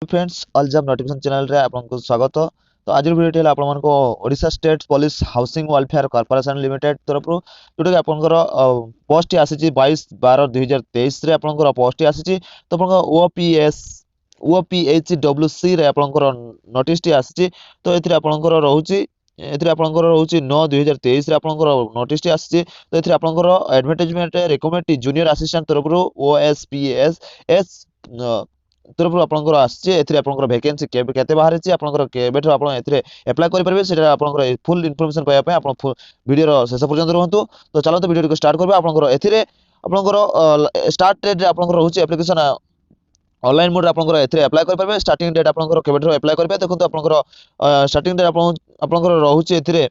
Friends अलजाम notification channel रे आपको स्वागत। तो आज वीडियो है आपण को Odisha state police housing welfare corporation limited तरफ जोटा कि आपनकर पोस्ट आसी 22/12/2023 रे आपनकर पोस्ट आसी। तो आपनकर ओपीएचडब्ल्यूसी रे आपनकर नोटिस टी आसी। तो एथिरे आपनकर रहउची एथिरे आपनकर रहउची 9/2023 रे आपनकर नोटिस टी आसी। तो एथिरे आपनकर एडवर्टाइजमेंट रिकमेंड जूनियर असिस्टेंट तरफ ओएसपीएस एस तरफ आपनकर आसी। एथिरे आपनकर वैकेंसी केते बाहर छि आपनकर केबेठो आपन एथिरे अप्लाई करि परबे सेटा आपनकर फुल इन्फॉर्मेशन पाया पे आपन वीडियो रो शेष पर्यंत रहंतु। तो चलो तो वीडियो को स्टार्ट करबा। आपनकर एथिरे आपनकर स्टार्ट डेट आपनकर रहउछि एप्लीकेशन ऑनलाइन मोड आपनकर एथिरे अप्लाई करि परबे। स्टार्टिंग डेट आपनकर केबेठो अप्लाई करबे देखंतु आपनकर स्टार्टिंग डेट आपनकर रहउछि एथिरे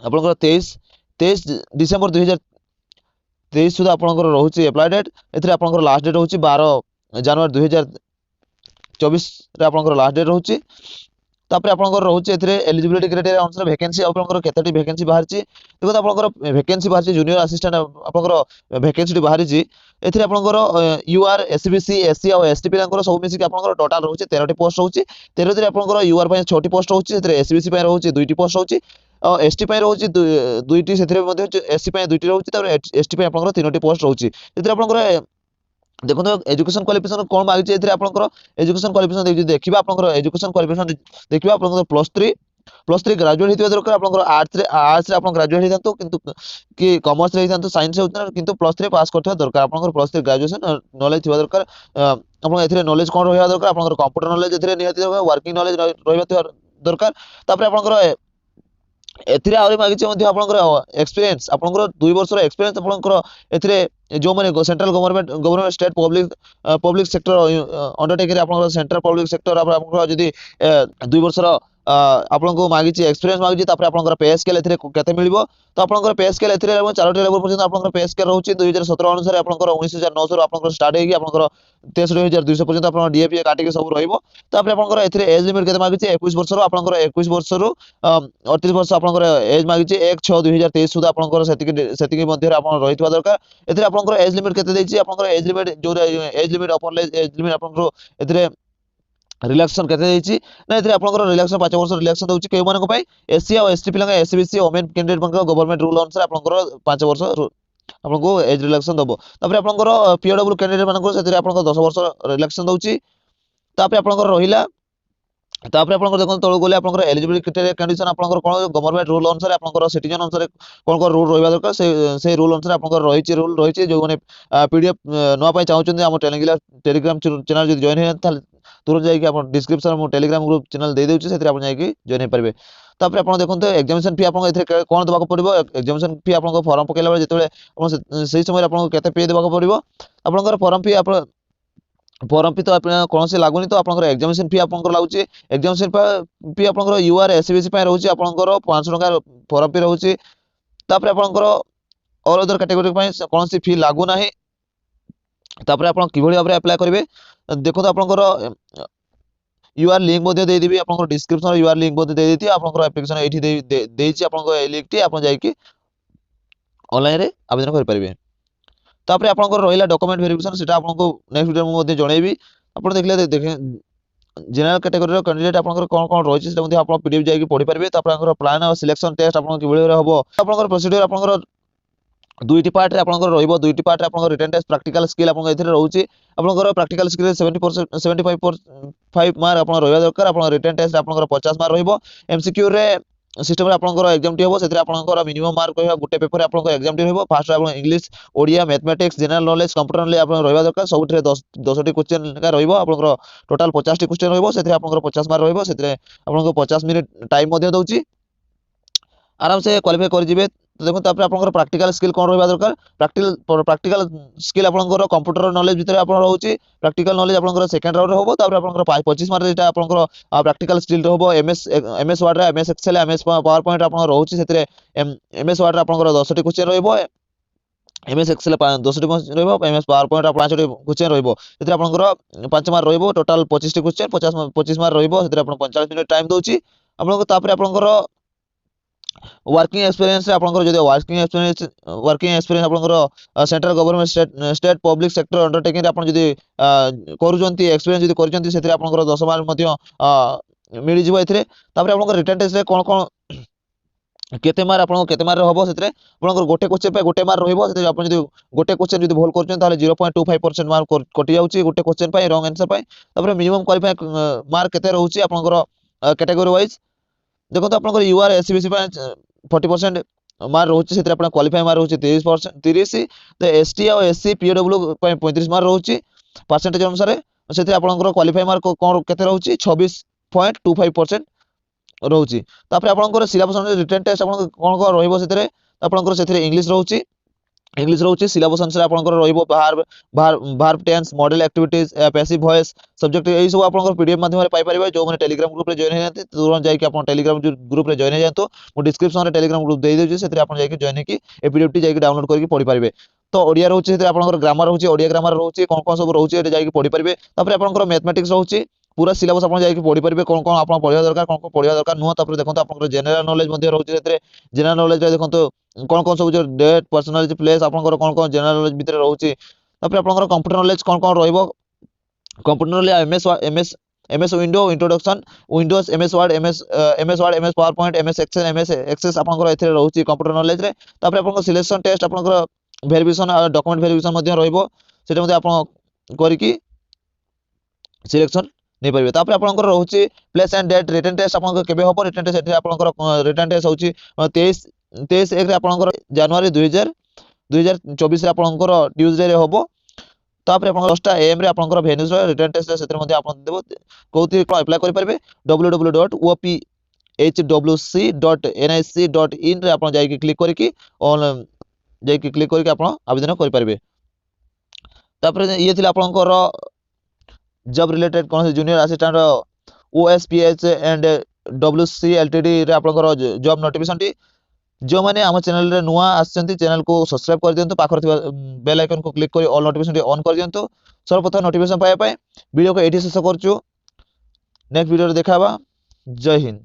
आपनकर 23 डिसेंबर 2023 सुधा आपनकर रहउछि अप्लाई डेट। एथिरे आपनकर लास्ट डेट रहउछि 12 जनवरी 2024 रे आपनकर लास्ट डेट रहउछि। तापर आपनकर रहउछि एथिरे एलिजिबिलिटी क्राइटेरिया अनुसार वैकेंसी आपनकर केतेटी वैकेंसी बाहर छि देखो। आपनकर वैकेंसी बाहर छि जूनियर असिस्टेंट आपनकर वैकेंसी बाहर छि। एथिरे आपनकर यूआर एसबीसी एससी और एसटी पिलांकर सब मिसी के आपनकर टोटल रहउछि 13 टी पोस्ट रहउछि। 13 रे आपनकर यूआर पय 6 टी पोस्ट रहउछि। एथिरे एसबीसी पय रहउछि 2 टी पोस्ट रहउछि और एसटी पय रहउछि 2 टी। सेथिरे मध्ये एससी पय 2 टी रहउछि तापर एसटी पय आपनकर 3 टी पोस्ट रहउछि। एथिरे आपनकर देखो एजुकेशन क्वालिफिकेशन कोन मागिछि। एथिरे आपनकर एजुकेशन क्वालिफिकेशन देखिबा आपनकर एजुकेशन क्वालिफिकेशन देखिबा आपनकर +3 ग्रेजुएट हितबा दरकार। आपनकर आर्ट्स रे आपन ग्रेजुएट हितंतु किंतु कि कॉमर्स रे हितंतु साइंस रे होतन किंतु +3 पास करथवा दरकार। आपनकर +3 ग्रेजुएशन नॉलेज थिबा दरकार। आपन एथिरे नॉलेज कोन रहबा दरकार आपनकर कंप्यूटर नॉलेज एथिरे निहति दरकार। वर्किंग नॉलेज रहबा दरकार। तापर आपनकर एथिरे आउरी मागिछि मध्ये आपनकर एक्सपीरियंस आपनकर 2 वर्ष रो एक्सपीरियंस आपनकर एथिरे जो माने central government state public sector undertaking आपनकर सेंट्रल पब्लिक सेक्टर आपनकर जदी 2 वर्ष रो आपनको मागिछि एक्सपीरियंस मागिछि। तापर आपनकर पे स्केल एथिरे केते मिलिबो। तो आपनकर पे स्केल एथिरे 4टी लेवल पर्यंत आपनकर पे स्केल रहउछि। 2017 अनुसार आपनकर 19900 रो आपनकर स्टार्ट हेगी आपनकर 63200 पर्यंत आपन डीएपी काटिके सब रहइबो। तापर आपनकर एथिरे एज लिमिट केते मागिछि 21 वर्ष रो आपनकर 21 वर्ष रो 38 वर्ष आपनकर एज मागिछि 1/6/2023 सुधा आपनकर सेतिकी मध्ये आपन रहितवा दरकार। एथिरे आपनकर एज लिमिट केते दैछि आपनकर एज लिमिट जो age limit upper age limit आपनकर एथिरे रिलैक्सेशन केते दैछि ना। एथिरे आपनकर रिलैक्सेशन 5 वर्ष रिलैक्सेशन दउछि केउ मानको पय एससी और एसटी पिलांगा एससीबीसी वुमेन कैंडिडेट मानकर गवर्नमेंट रूल अनुसार आपनकर 5 वर्ष आपनको एज रिलैक्सेशन दबो। तापर आपनकर पीओडब्ल्यू कैंडिडेट मानकर सेथिरे आपनकर 10 वर्ष रिलैक्सेशन दउछि। तापर आपनकर रहिला तापर आपनकर देखन तळ गोले आपनकर एलिजिबिलिटी क्राइटेरिया कंडीशन आपनकर कोन गवर्नमेंट रूल अनुसार आपनकर सिटीजन अनुसार कोन रूल रहबा दरकार से रूल अनुसार आपनकर रूल रहिछि। जो माने पीडीएफ नवा पय चाहउछन हम टेलीग्राम चैनल जदि जॉइन हे ताल तुरंत जाई कि आपन डिस्क्रिप्शन मो टेलीग्राम ग्रुप चैनल दे देउछि सेतिर आपन जाई कि जॉइन हे परबे। तापर आपन देखन एग्जामिनेशन फी आपन एथिरे कोन दबाको पड़िबो। एग्जामिनेशन फी आपन फॉर्म पकेला बेले जेतेबेले आपन सेही समय आपन केते पे देबाको पड़िबो। आपनकर फॉर्म फी तो आपन कोन से लागुनी। तो आपनकर एग्जामिनेशन फी आपनकर लागुची। एग्जामिनेशन फी आपनकर यूआर एसबीसी पय रहउची आपनकर 500 टका फॉर्म फी रहउची। तापर आपनकर ऑल अदर कैटेगरी पय कोन से फी लागु नाही। तापर आपन किभଳି भाबरे अप्लाई करिवे देखो। तो आपनकर यूआर लिंक मध्ये दे देबी आपनकर डिस्क्रिप्शन यूआर लिंक मध्ये दे देती आपनकर एप्लीकेशन एठी देछि आपनकर ए लिंक टी आपन जाई कि ऑनलाइन रे आवेदन करि परिबे। तापर आपनकर रहिला डॉक्यूमेंट वेरिफिकेशन सेटा आपनको नेक्स्ट वीडियो मध्ये जणैबी। आपण देखले देखे जनरल कैटेगरी रो कैंडिडेट आपनकर कोन कोन रहिछि सेटा मध्ये आपण पीडीएफ जाई कि पढि परिबे। तापर आपनकर प्लान और सिलेक्शन टेस्ट आपन किभଳି रे हबो आपनकर प्रोसीजर आपनकर दुईटी पार्ट रे आपनकर रहइबो। दुईटी पार्ट रे आपनकर रिटन टेस्ट प्रैक्टिकल स्किल आपन एथिरे रहउछि। आपनकर प्रैक्टिकल स्किल 70% 75 मार्क आपन रहइबा दरकार। आपन रिटन टेस्ट आपनकर 50 मार्क रहइबो। एमसीक्यू रे सिस्टम रे आपनकर एग्जाम टी हबो सेथिरे आपनकर मिनिमम मार्क रहइबा गुटे पेपर रे आपनकर एग्जाम टी रहइबो। फर्स्ट आपन English Odia mathematics general knowledge computer knowledge आपन रहइबा दरकार। सबुठरे 10 टी क्वेश्चन का रहइबो। आपनकर टोटल 50 टी क्वेश्चन रहइबो सेथिरे आपनकर 50 मार्क रहइबो। सेथिरे आपनकर 50 मिनिट टाइम मध्ये दउछि आराम से क्वालिफाई कर जिवे। तो देखो तापर आपनकर प्रैक्टिकल स्किल कोन रहबा दरकार। प्रैक्टिकल स्किल आपनकर कंप्यूटर नॉलेज भीतर आपन रहउछि। प्रैक्टिकल नॉलेज आपनकर सेकंड राउंड होबो। तापर आपनकर 25 मार्क एटा आपनकर प्रैक्टिकल स्किल रहबो। एमएस वर्ड रे MS Excel MS PowerPoint आपन रहउछि सेथिरे एमएस वर्ड रे आपनकर 10 टी क्वेश्चन रहइबो। एमएस एक्सेल 10 टी क्वेश्चन रहइबो। एमएस पावर पॉइंट 5 टी क्वेश्चन रहइबो। सेथिरे आपनकर 5 मार्क रहइबो। टोटल 25 टी क्वेश्चन 25 मार्क रहइबो। सेथिरे आपन 45 मिनिट टाइम दउछि आपनकर। तापर आपनकर वर्किंग एक्सपीरियंस आपनकर जदि वर्किंग एक्सपीरियंस आपनकर central government state public sector undertaking आपण जदि करूजंती एक्सपीरियंस जदि करूजंती सेतिर आपनकर 10 मार्क मध्य मिली जिवो एथिरे तापर आपनकर रिटन टेस्ट रे कोन कोन केते मार आपन केते मार रहबो सेतरे आपनकर गोटे क्वेश्चन पे गोटे मार रहइबो सेते आपण जदि गोटे क्वेश्चन जदि भूल करछन ताले 0.25% मार्क कटि जाउची गोटे क्वेश्चन पे रॉन्ग आंसर पे तापर मिनिमम क्वालिफाई मार्क केते रहउची आपनकर कैटेगरी वाइज देखो आपनकर यूआर एससीबीसी पे 40% मार्क रहउची सेते आपण क्वालिफाई मार्क रहउची 30% 30 तो एसटी और एससी पीडब्ल्यू पे 35 मार्क रहउची परसेंटेज अनुसार सेते आपनकर क्वालिफाई मार्क कोन केते रहउची 26.25% रहउची तापर आपनकर सिलेबस अनुसार रिटन टेस्ट आपन कोन कोन रहइबो सेते आपनकर सेते इंग्लिश रहउची सिलेबस अनुसार आपनकर रहइबो verb tense model activities passive voice subject एई सब आपनकर पीडीएफ माध्यम रे पाई परिबे जो माने टेलीग्राम ग्रुप रे जॉइन हेते तुरंत जाई कि आपन टेलीग्राम ग्रुप रे जॉइन हे जातो मु डिस्क्रिप्शन रे टेलीग्राम ग्रुप देई देउची सेते आपन जाई कि जॉइन कि ए पीडीएफ टी जाई कि डाउनलोड करके पढि परिबे तो ओडिया रहउची सेते आपनकर ग्रामर रहउची ओडिया ग्रामर रहउची कोन कोन सब रहउची ए जाई कि पढि परिबे तापर आपनकर मैथमेटिक्स रहउची पूरा सिलेबस आपन जाई कि पढि परिबे कोन कोन आपन पढिया दरकार कोन कोन पढिया दरकार नुह तापर देखंतो आपनकर जनरल नॉलेज मध्ये रहउची सेते जनरल नॉलेज रे देखंतो कोन कोन सब जो डेट पर्सनालिटी प्लेस आपनकर कोन कोन जनरल नॉलेज भीतर रहउची तापर आपनकर कंप्यूटर नॉलेज कोन कोन रहइबो computer knowledge MS window introduction Windows MS Word MS PowerPoint MS Excel MS Access आपनकर एथिरे रहउची कंप्यूटर नॉलेज रे तापर आपनकर सिलेक्शन टेस्ट आपनकर वेरिफिकेशन डॉक्यूमेंट वेरिफिकेशन मध्ये रहइबो सेटा मध्ये आपन करि कि सिलेक्शन नहीं पारिबे तापर आपनकर रहउची place and date written test आपनकर केबे होबो रिटन टेस्ट एठी आपनकर रिटन टेस्ट होउची 23 एक रे आपनकर जनवरी 2024 रे आपनकर ट्यूसडे रे होबो तापर आपनकर 10टा एम रे आपनकर भेन्यूज रे रिटन टेस्ट सेतिर मध्ये आपन देबो कोथि अप्लाई करि परिबे www.ophwc.nic.in रे आपन जाई कि क्लिक करि कि ऑन जाई कि क्लिक करि कि आपन आवेदन करि परिबे तापर ये थिला आपनकर जॉब रिलेटेड कोन junior assistant OSPH and WC LTD रे आपनकर जॉब नोटिफिकेशन टी जो माने हम चैनल रे नुआ आछंती चैनल को सब्सक्राइब कर दियंतु पाखर थिबा बेल आइकन को क्लिक करी ऑल नोटिफिकेशन ऑन कर दियंतु सर्वप्रथम नोटिफिकेशन पाए वीडियो को एठी शेष करछु नेक्स्ट वीडियो रे देखाबा जय हिंद।